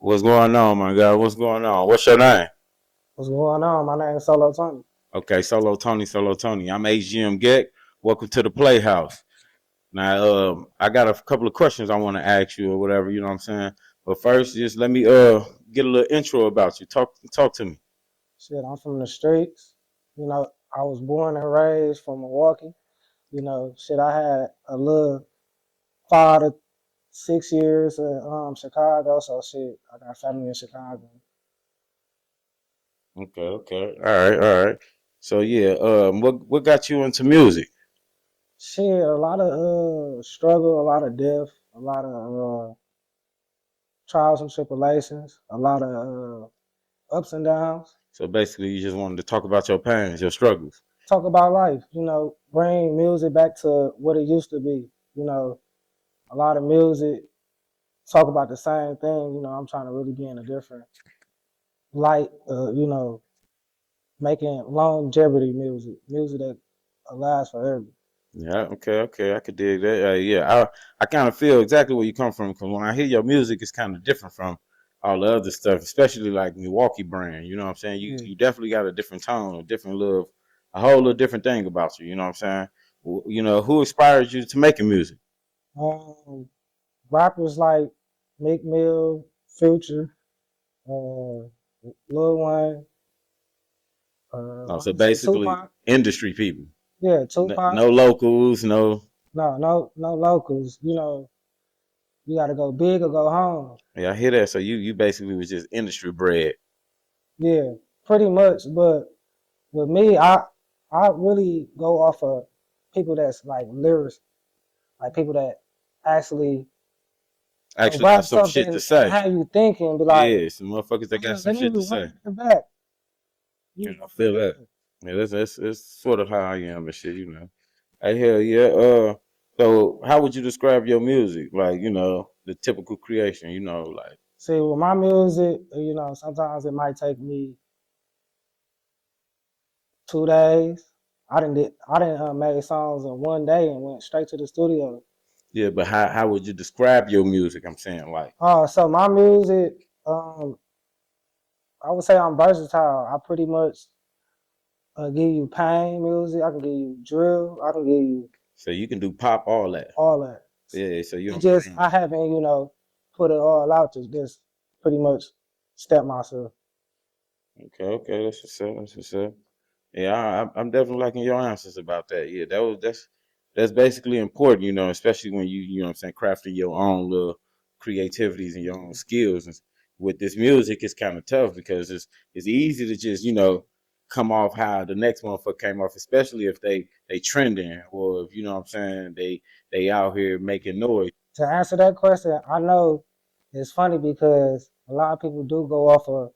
What's going on, my guy? What's going on? What's your name? What's going on? My name is Solo Tony. Okay, Solo Tony, Solo Tony. I'm HGM Geck. Welcome to the Playhouse. Now, I got a couple of questions I want to ask you or whatever. You know what I'm saying? But first, just let me get a little intro about you. Talk to me. Shit, I'm from the streets. I was born and raised from Milwaukee. Shit, I had a little 5 to 6 years in Chicago. So shit, I got family in Chicago. Okay. All right. So yeah, what got you into music? Shit, a lot of struggle, a lot of death, a lot of trials and tribulations, a lot of ups and downs. So basically, you just wanted to talk about your pains, your struggles. Talk about life. Bring music back to what it used to be. A lot of music talk about the same thing. I'm trying to really be in a different light. Making longevity music that lasts forever. Yeah, okay, I could dig that. Yeah, I kind of feel exactly where you come from because when I hear your music, it's kind of different from all the other stuff, especially like Milwaukee brand. You know what I'm saying? You Yeah. you definitely got a different tone, a different love, a whole little different thing about you. You know what I'm saying? You know who inspired you to making music? Um, Rappers like Meek Mill, Future, uh, Lil Wayne, Oh, I so can say basically, Tupac. industry people, Yeah, Tupac. no locals, no. No locals. You got to go big or go home. Yeah, I hear that. So you basically was just industry bred. Yeah, pretty much. But with me, I really go off of people that's like lyrics, like people that actually Actually, have rap some shit something to and say. have you thinking, be like, Yeah, some motherfuckers that got "Hold on, some let me shit to rewind say. it back." Yeah, You I know, feel that. yeah. Yeah, that's sort of how I am and shit, you know. Hey, hell yeah. So how would you describe your music? Like, the typical creation, like. See, with my music, sometimes it might take me 2 days. I didn't made songs in one day and went straight to the studio. Yeah, but how would you describe your music? I'm saying, like. So my music, um, I would say I'm versatile. I pretty much give you pain music. I can give you drill. I can give you So you can do pop, all that. all that. Yeah, so you It don't. just I haven't, put it all out to just pretty much step myself. Okay, that's what's up. That's what's up. Yeah, I'm definitely liking your answers about that. Yeah, that's basically important, especially when you know what I'm saying, crafting your own little creativities and your own skills. And with this music, it's kind of tough because it's easy to just come off how the next motherfucker came off, especially if they trending or if you know what I'm saying they out here making noise. To answer that question, I know it's funny because a lot of people do go off of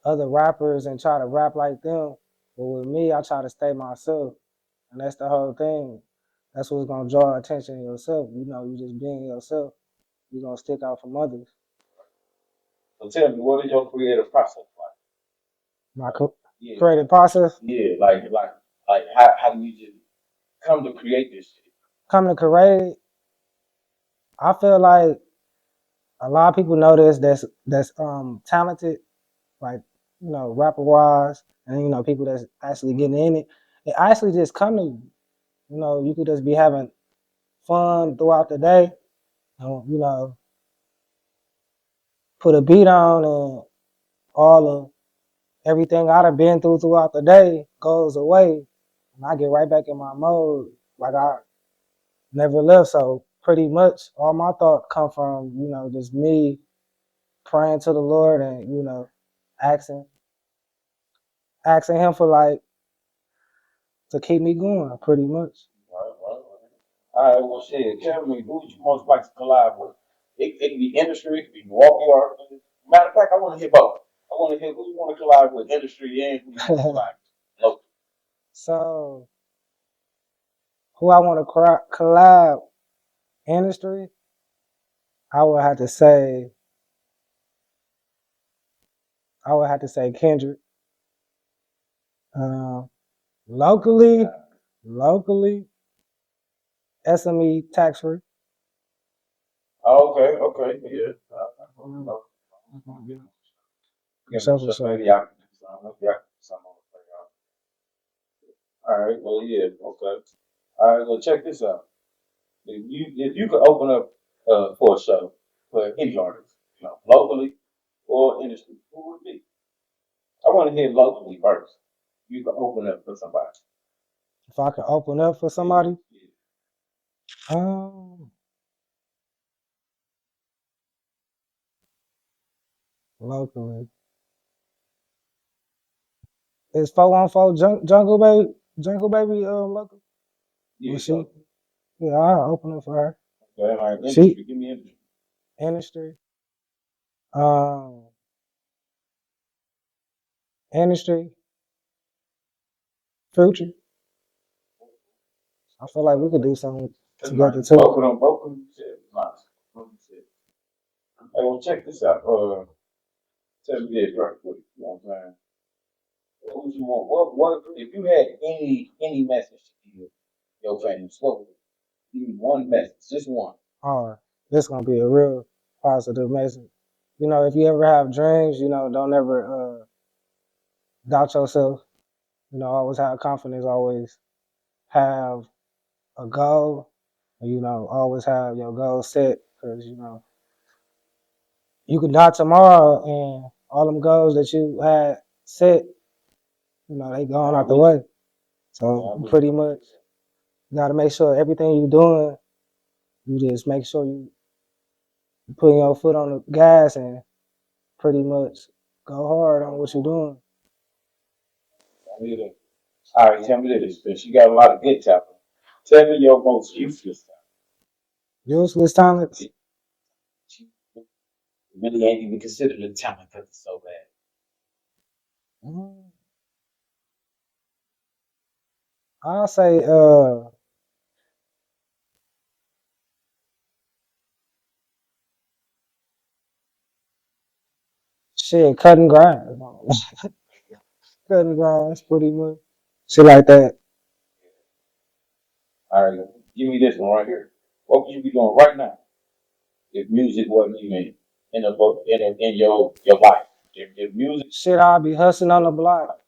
other rappers and try to rap like them. But with me, I try to stay myself. And that's the whole thing. That's what's gonna draw attention to yourself. You just being yourself, you're gonna stick out from others. So tell me, what is your creative process like? My Yeah, creative process, yeah, like how do you just come to create this shit? coming to create, I feel like a lot of people know this that's talented, like rapper wise, and people that's actually getting in it. It actually just come to you. You could just be having fun throughout the day. You know, put a beat on and all of everything I'd have been through throughout the day goes away, and I get right back in my mode like I never left. So pretty much all my thoughts come from just me praying to the Lord and asking asking Him for like to keep me going. Pretty much. Right. All right, well, shit. Tell me, who would you most like to collab with? It can be industry, it can be Milwaukee, or matter of fact, I want to hear both. I want to hear who you want to collab with, industry, and who you want to collab with. Local. So who I want to collab industry, I would have to say Kendrick. Uh, locally, locally, SME tax free. Oh, okay, yeah. Um, Yeah, So for so sure. maybe I can do something. Maybe I can do something on the playground. All right. Well, yeah. Okay. All right. Well, check this out. If you could open up for a show for any artist, locally or industry, who would it be? I want to hear locally first. You can open up for somebody. If I could open up for Yeah, somebody, yeah. um, locally, is 414 Jungle Baby, local? Yeah, Was it's she? local. Yeah, I'll open up for her. Okay, like She industry. Give me industry. industry, um, industry, future. I feel like we could do something That's together nice. too. Both of them said nice. Both of them said. Hey, well, check this out. Tell me this right quick. You know what I'm saying? What would you want? What if you had any message to give your fans? What would it be? Give me one message, just one. Or this gonna be a real positive message. You know, if you ever have dreams, don't ever doubt yourself. Always have confidence. Always have a goal. And, always have your goal set because you can die tomorrow and all them goals that you had set, they gone Yeah, I out the wish. way. Yeah, I So wish. pretty much, you got to make sure everything you doing, you just make sure you putting your foot on the gas and pretty much go hard on what you're doing. I need it. All right, tell me this, bitch. You got a lot of good talent. Tell me your most useless Useless talents. talent. Really ain't even considered a talent because it's so bad. Mm, I'll say shit, cutting grass. Cutting grass pretty much. Shit like that. All right, give me this one right here. What would you be doing right now if music wasn't even in a book in your life? If music Shit, I'll be hustling on the block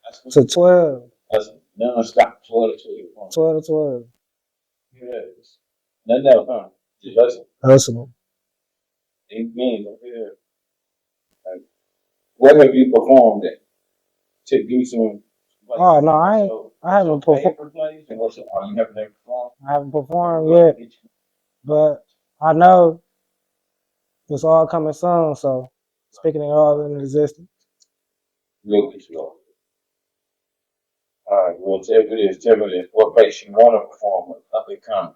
that's to 12, that's non-stop 12 to 12. 12 to 12. Yes. Nothing else, huh? Just hustle. Hustling. Amen. Yeah. Like, what have you performed at? To give me some Oh places. no, Like, I ain't. I what's your haven't performed. favorite place and what's your, oh, you haven't ever performed? I haven't performed We'll yet, get you. but I know it's all coming soon. So speaking it all in existence. We'll get you on. All right, well, tell me this. What place you want to perform with? Up and coming.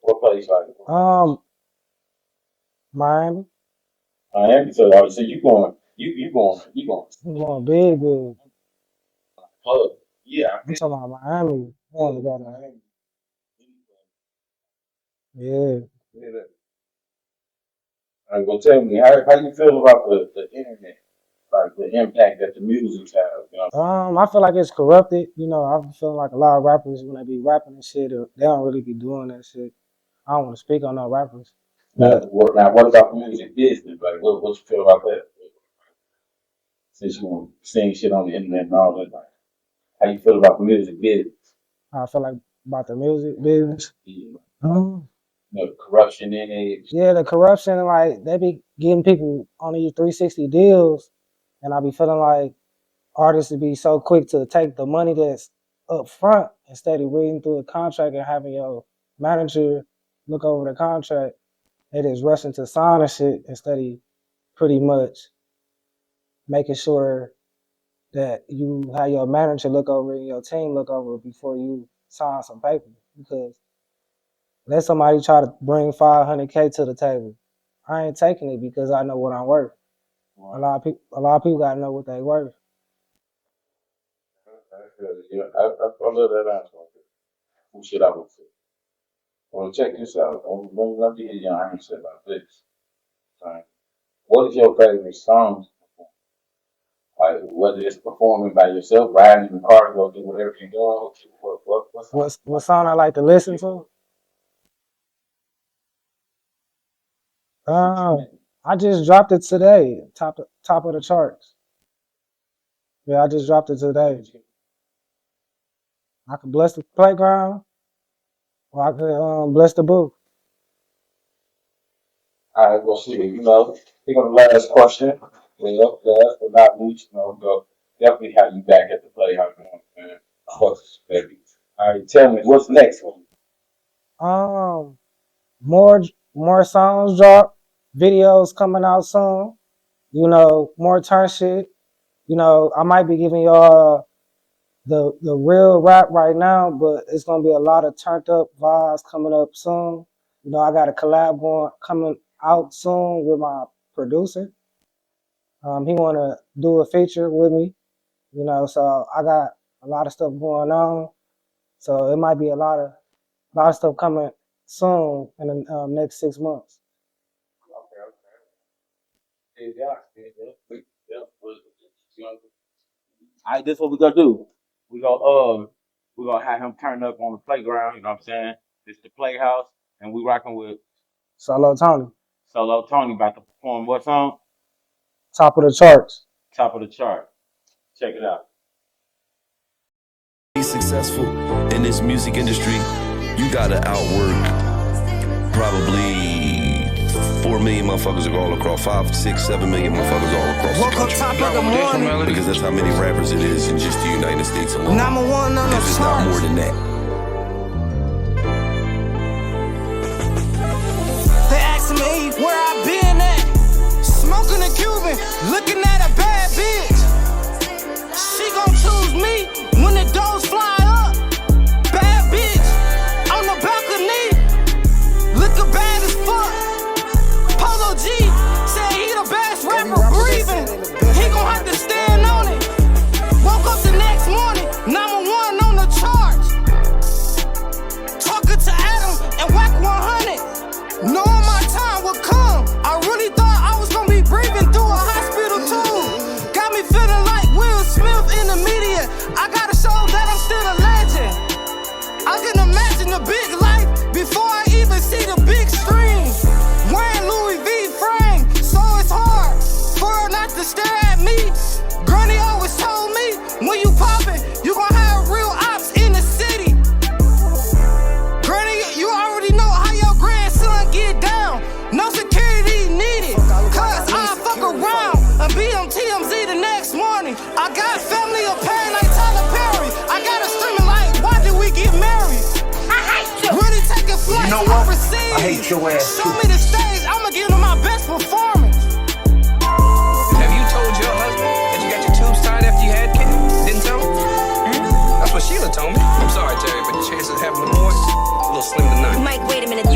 What place like it? Miami. Miami. So you going? You going? I'm going big, big. Club? Yeah, I I'm feel talking about Miami. I want to go to Miami. Yeah. Yeah. All right, well, tell me how you feel about the internet, like the impact that the music have. You know, I feel like it's corrupted. I'm feeling like a lot of rappers when they be rapping and shit, they don't really be doing that shit. I don't want to speak on no rappers, now, but what about the music business? Like, what you feel about that? Since you want seeing shit on the internet and all that, like, how you feel about the music business? I feel like about the music business. Yeah. Um, Corruption in it. yeah, the corruption, like they be getting people on these 360 deals, and I be feeling like artists would be so quick to take the money that's up front instead of reading through the contract and having your manager look over the contract. They just rushing to sign and shit instead of pretty much making sure that you have your manager look over and your team look over before you sign some paper. Because let somebody try to bring 500K to the table. I ain't taking it because I know what I'm worth. Right. A lot of people gotta know what they worth. I feel it. Yeah, I love that answer. Who should I would say? Well, check this out. Let me hear your answer about this. Right. What is your favorite song? Like, whether it's performing by yourself, riding in the car, go do whatever you're doing. What song? What song I like to listen Yeah. to? Uh, I just dropped it today, top of the charts. Yeah, I just dropped it today. I could bless the playground, or I could bless the booth. All right, we'll see. Think of the last question. Well, last but not least, we'll definitely have you back at the Playhouse, man. Of course, baby. All right, tell me what's next for you. Um, more more songs drop, videos coming out soon. More turn shit. I might be giving y'all the real rap right now, but it's gonna be a lot of turned up vibes coming up soon. I got a collab coming out soon with my producer. He wanna do a feature with me. So I got a lot of stuff going on. So it might be a lot of stuff coming soon in the next 6 months. Okay. Yeah. All right, this is what we're gonna do. We're gonna have him turn up on the playground, you know what I'm saying? It's the Playhouse, and we rocking with Solo Tony, Solo Tony about to perform what song? top of the charts. Top of the chart. Check it out. Be successful in this music industry, you gotta outwork probably 4 million motherfuckers all across, 5, 6, 7 million motherfuckers all across Woke the up country. top of the morning. Because that's how many rappers it is in just the United States alone. Number one on the Because it's not more charts. than that. They asking me where I been at. Smoking a Cuban, looking at a bad bitch. She gon' choose me when the doors fly up. Bad bitch on the balcony, looking bad as fuck. Polo G said he the best rapper breathing. He gon' have to stand on it. Woke up the next morning, number one on the charts. Talking to Adam and Whack 100. Knowing my time would come. I really thought I was gonna be breathing through a hospital tube. Got me feeling like Will Smith in the media. I gotta show that I'm still a legend. I can imagine the big life before I even see the big screen. Wearing Louis V frame, so it's hard for her not to stare at me. Granny always told me, when you poppin', you gon' have real ops in the city. Granny, you already know how your grandson get down. No security needed, cause I fuck around and be on TMZ the next morning. I got family of pain like Tyler Perry. I got her screaming like, why did we get married? I hate you. Really taking flights overseas. I hate your ass Show me the stage, I'ma give them my best performance. Have you told your husband that you got your tubes tied after you had kids? Didn't tell him? That's what Sheila told me. I'm sorry, Terry, but the chances of having a boy, a little slim to none. Mike, wait a minute.